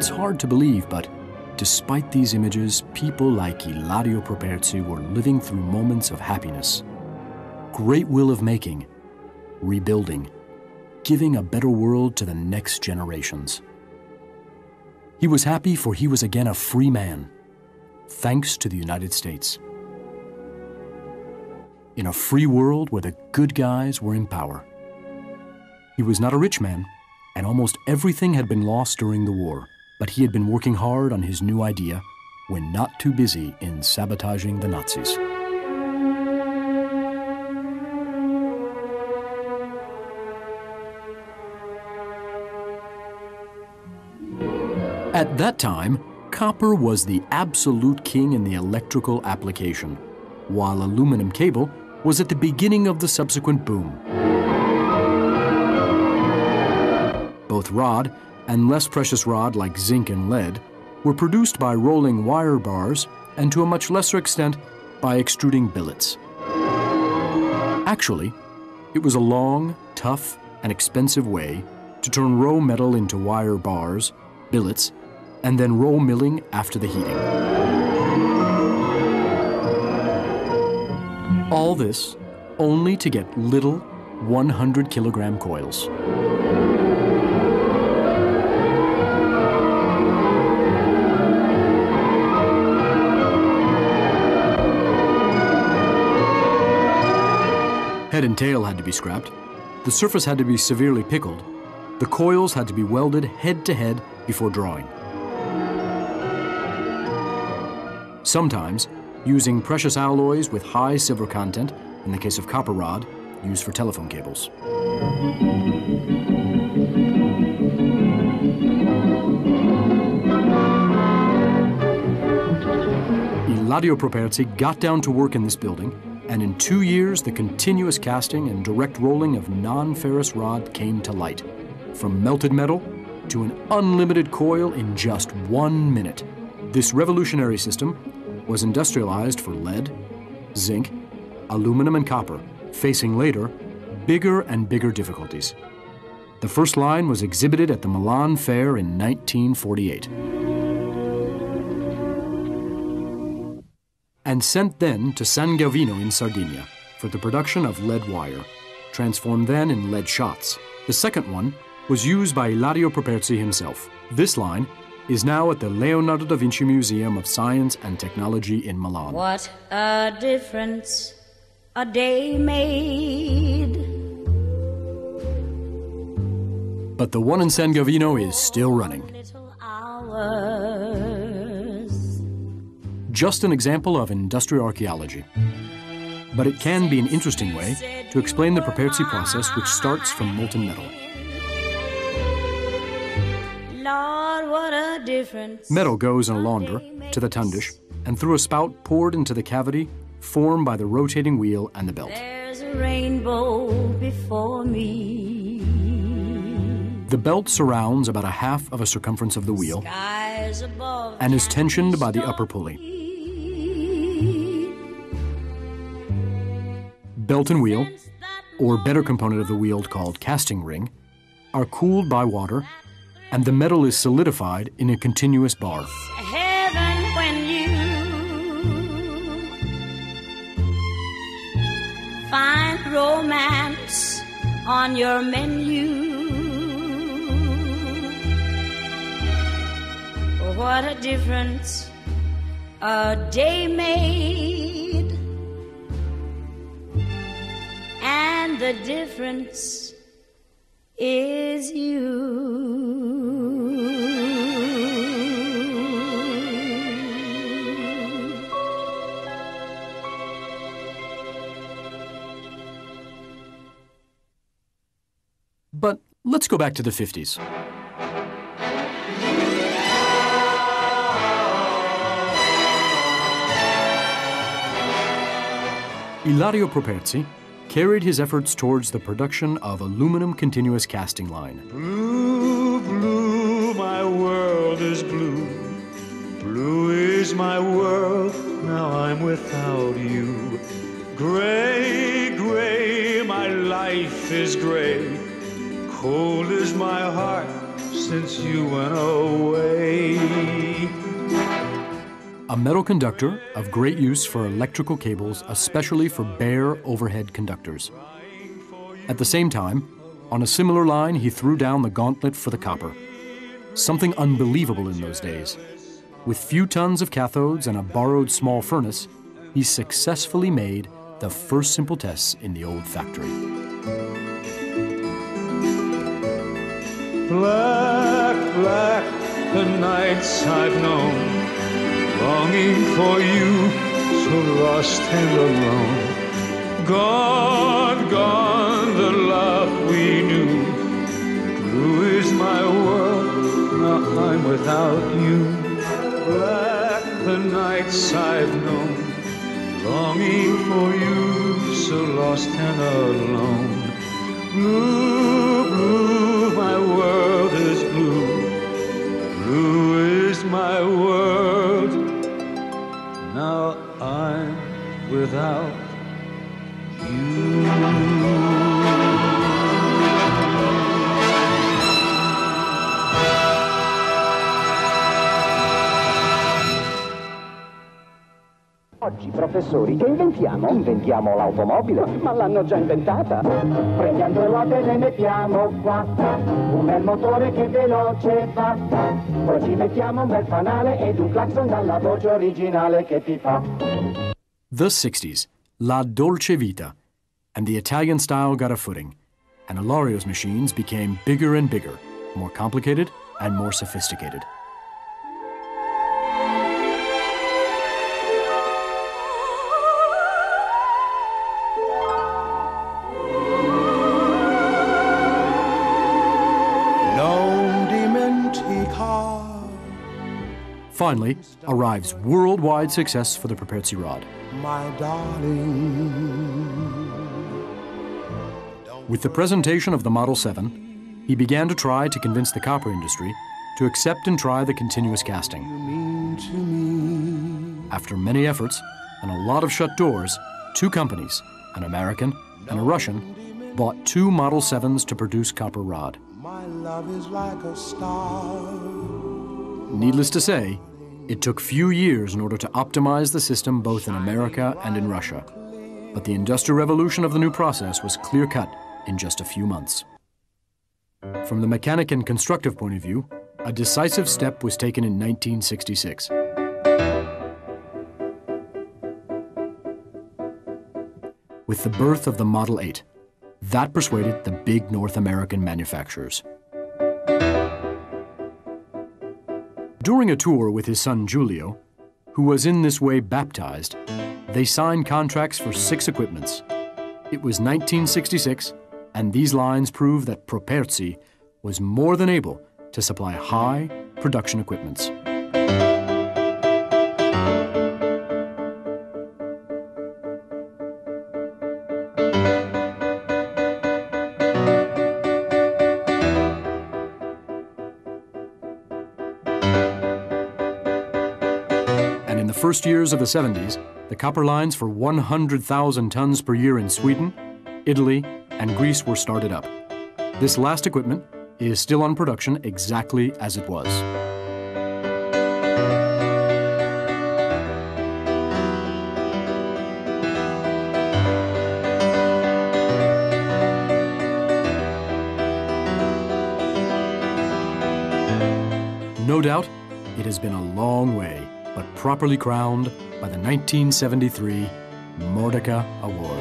It's hard to believe, but despite these images, people like Ilario Properzi were living through moments of happiness. Great will of making, rebuilding, giving a better world to the next generations. He was happy for he was again a free man, thanks to the United States. In a free world where the good guys were in power. He was not a rich man, and almost everything had been lost during the war, but he had been working hard on his new idea when not too busy in sabotaging the Nazis. At that time, copper was the absolute king in the electrical application, while aluminum cable was at the beginning of the subsequent boom. Both rod and less precious rod like zinc and lead were produced by rolling wire bars and to a much lesser extent by extruding billets. Actually, it was a long, tough, and expensive way to turn raw metal into wire bars, billets, and then roll milling after the heating. All this only to get little 100-kilogram coils. Head and tail had to be scrapped, the surface had to be severely pickled, the coils had to be welded head to head before drawing. Sometimes, using precious alloys with high silver content, in the case of copper rod, used for telephone cables. Ilario Properzi got down to work in this building, and in 2 years, the continuous casting and direct rolling of non-ferrous rod came to light, from melted metal to an unlimited coil in just 1 minute. This revolutionary system was industrialized for lead, zinc, aluminum, and copper, facing later bigger and bigger difficulties. The first line was exhibited at the Milan Fair in 1948. And sent then to San Galvino in Sardinia for the production of lead wire, transformed then in lead shots. The second one was used by Ilario Properzi himself. This line is now at the Leonardo da Vinci Museum of Science and Technology in Milan. What a difference a day made. But the one in San Galvino is still running. Just an example of industrial archaeology. But it can be an interesting way to explain the Properzi process, which starts from molten metal. Lord, what a difference. Metal goes in a launder to the tundish and through a spout poured into the cavity formed by the rotating wheel and the belt. There's a rainbow before me. The belt surrounds about a half of a circumference of the wheel and is tensioned by the upper pulley. Belt and wheel, or better component of the wheel called casting ring, are cooled by water, and the metal is solidified in a continuous bar. Heaven when you find romance on your menu. What a difference a day made, and the difference is you. But let's go back to the 50s. Ilario Properzi carried his efforts towards the production of aluminum continuous casting line. Blue, blue, my world is blue. Blue is my world, now I'm without you. Gray, gray, my life is gray. Cold is my heart, since you went away. A metal conductor of great use for electrical cables, especially for bare overhead conductors. At the same time, on a similar line, he threw down the gauntlet for the copper. Something unbelievable in those days. With few tons of cathodes and a borrowed small furnace, he successfully made the first simple tests in the old factory. Black, black, the nights I've known, longing for you, so lost and alone. Gone, gone, the love we knew. Blue is my world, now I'm without you. Black, the nights I've known, longing for you, so lost and alone. Blue, blue, my world is blue. Blue is my world, now I'm without you. Oggi, professori, che inventiamo? Inventiamo l'automobile? Ma l'hanno già inventata. Prendiamo due ruote e le mettiamo qua. Un bel motore che veloce va. Poi ci mettiamo un bel fanale ed un clacson dalla voce originale che ti fa. The 60s, La Dolce Vita, and the Italian style got a footing, and Ilario's machines became bigger and bigger, more complicated and more sophisticated. Finally, arrives worldwide success for the Properzi rod. My darling. With the presentation of the Model 7, he began to try to convince the copper industry to accept and try the continuous casting. After many efforts and a lot of shut doors, two companies, an American and a Russian, bought two Model 7s to produce copper rod. My love is like a star. Needless to say, it took few years in order to optimize the system both in America and in Russia. But the industrial revolution of the new process was clear-cut in just a few months. From the mechanic and constructive point of view, a decisive step was taken in 1966. With the birth of the Model 8, that persuaded the big North American manufacturers. During a tour with his son Giulio, who was in this way baptized, they signed contracts for 6 equipments. It was 1966, and these lines prove that Properzi was more than able to supply high production equipments. First years of the 70s, the copper lines for 100,000 tons per year in Sweden, Italy, and Greece were started up. This last equipment is still on production exactly as it was. No doubt, it has been a long way, but properly crowned by the 1973 Mordica Award.